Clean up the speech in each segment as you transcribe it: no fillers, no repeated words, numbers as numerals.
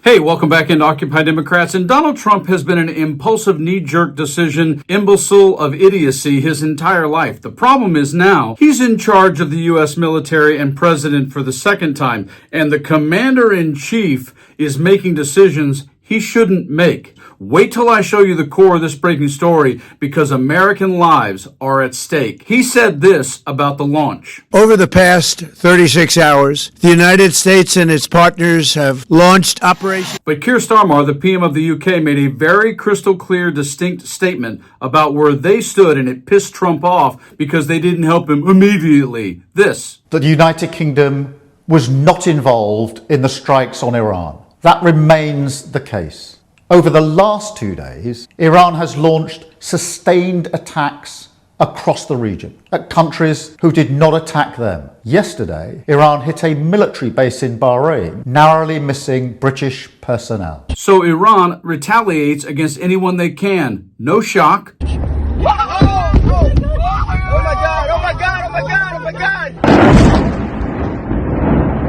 Hey, welcome back into Occupy Democrats. And Donald Trump has been an impulsive, knee-jerk decision, imbecile of idiocy his entire life. The problem is now he's in charge of the U.S. military and president for the second time, and the commander-in-chief is making decisions he shouldn't make. Wait till I show you the core of this breaking story, because American lives are at stake. He said this about the launch. Over the past 36 hours, the United States and its partners have launched Operation... But Keir Starmer, the PM of the UK, made a very crystal clear, distinct statement about where they stood, and it pissed Trump off because they didn't help him immediately. This. That the United Kingdom was not involved in the strikes on Iran. That remains the case. Over the last 2 days, Iran has launched sustained attacks across the region at countries who did not attack them. Yesterday, Iran hit a military base in Bahrain, narrowly missing British personnel. So Iran retaliates against anyone they can. No shock. Oh my God, oh my God, oh my God, oh my God.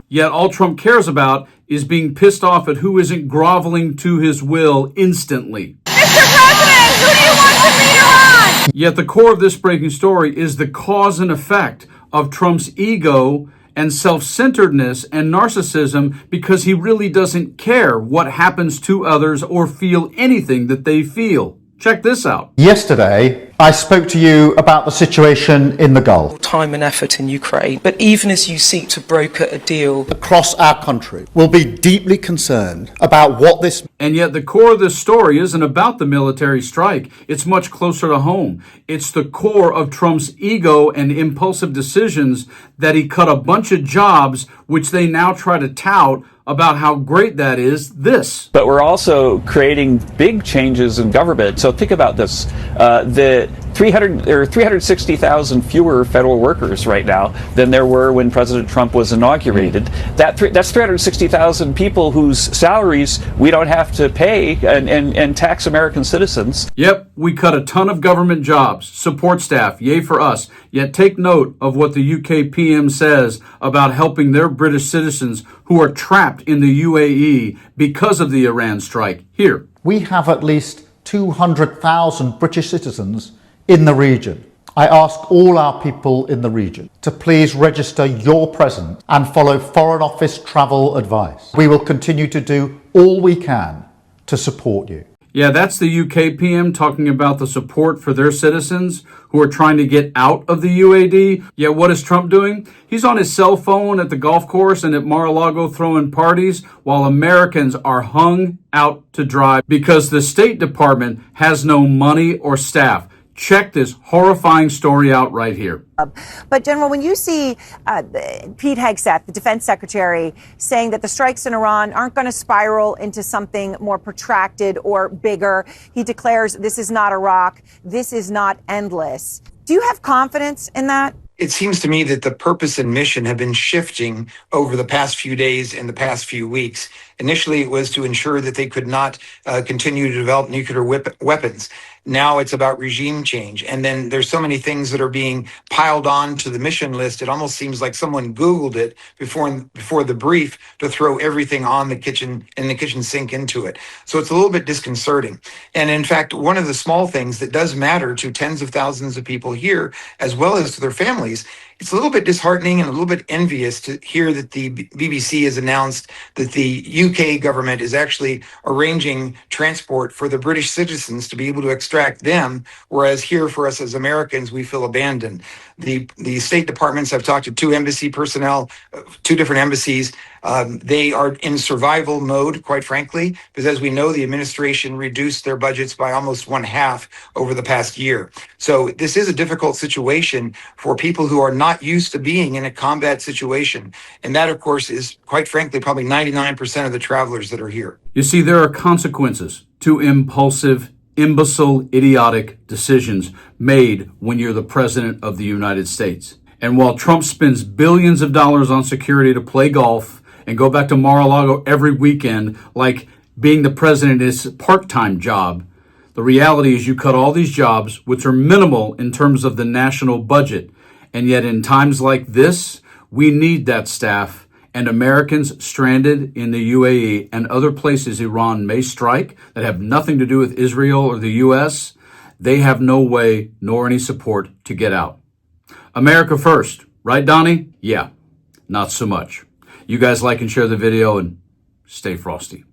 Yet all Trump cares about is being pissed off at who isn't groveling to his will instantly. Mr. President, who do you want to lead Iran? Yet the core of this breaking story is the cause and effect of Trump's ego and self-centeredness and narcissism, because he really doesn't care what happens to others or feel anything that they feel. Check this out. Yesterday, I spoke to you about the situation in the Gulf. Time and effort in Ukraine, but even as you seek to broker a deal Across our country, will be deeply concerned about what this... And yet the core of this story isn't about the military strike. It's much closer to home. It's the core of Trump's ego and impulsive decisions that he cut a bunch of jobs, which they now try to tout about how great that is. This. But we're also creating big changes in government. So think about this. The 360,000 fewer federal workers right now than there were when President Trump was inaugurated. That's 360,000 people whose salaries we don't have to pay and tax American citizens. Yep, we cut a ton of government jobs, support staff, yay for us. Yet take note of what the UK PM says about helping their British citizens who are trapped in the UAE because of the Iran strike. Here. We have at least 200,000 British citizens in the region. I ask all our people in the region to please register your presence and follow Foreign Office travel advice. We will continue to do all we can to support you. Yeah, that's the UK PM talking about the support for their citizens who are trying to get out of the UAE. Yeah, what is Trump doing? He's on his cell phone at the golf course and at Mar-a-Lago throwing parties while Americans are hung out to dry because the State Department has no money or staff. Check this horrifying story out right here. But, General, when you see Pete Hegseth, the defense secretary, saying that the strikes in Iran aren't going to spiral into something more protracted or bigger, he declares this is not Iraq, this is not endless. Do you have confidence in that? It seems to me that the purpose and mission have been shifting over the past few days and the past few weeks. Initially, it was to ensure that they could not continue to develop nuclear weapons. Now it's about regime change. And then there's so many things that are being piled on to the mission list. It almost seems like someone Googled it before the brief to throw everything on the kitchen sink into it. So it's a little bit disconcerting. And in fact, one of the small things that does matter to tens of thousands of people here, as well as to their families, it's a little bit disheartening and a little bit envious to hear that the BBC has announced that the UK government is actually arranging transport for the British citizens to be able to extract them, whereas here for us as Americans, we feel abandoned. The State Departments, I've talked to two embassy personnel, two different embassies. They are in survival mode, quite frankly, because as we know, the administration reduced their budgets by almost 1/2 over the past year. So this is a difficult situation for people who are not used to being in a combat situation. And that, of course, is, quite frankly, probably 99% of the travelers that are here. You see, there are consequences to impulsive, imbecile, idiotic decisions made when you're the president of the United States. And while Trump spends billions of dollars on security to play golf and go back to Mar-a-Lago every weekend like being the president is a part-time job, the reality is you cut all these jobs, which are minimal in terms of the national budget. And yet in times like this, we need that staff. and Americans stranded in the UAE and other places Iran may strike that have nothing to do with Israel or the U.S., they have no way nor any support to get out. America first, right, Donnie? Yeah, not so much. You guys like and share the video and stay frosty.